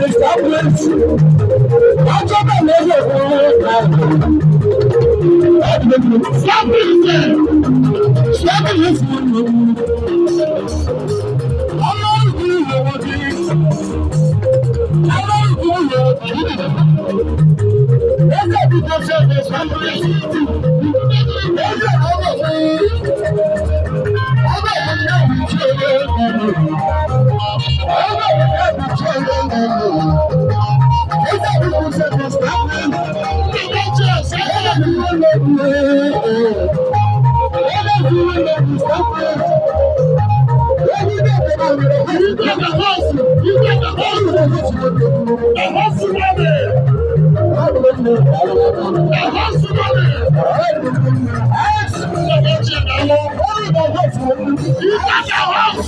establish. Ọjọ́ bẹ̀ lóye fún establish ọlọ́run ìwọ̀n di ọlọ́run ìwọ̀n ẹgbẹ́ bí tó ṣe fẹ́ establish ẹgbẹ́ ọgbẹ́ fún ọgbẹ́ yẹn náà wí tí ó lé ọgbẹ́ yẹn náà wí tí ó lé ẹgbẹ́ bí tó ṣe fẹ́ establish ẹgbẹ́ bí wọ́n lè wí ẹgbẹ́ bí wọ́n lè wí establish. You get the hustle. You get the hustle. The hustle money. The hustle money. You got the hustle. You got the hustle.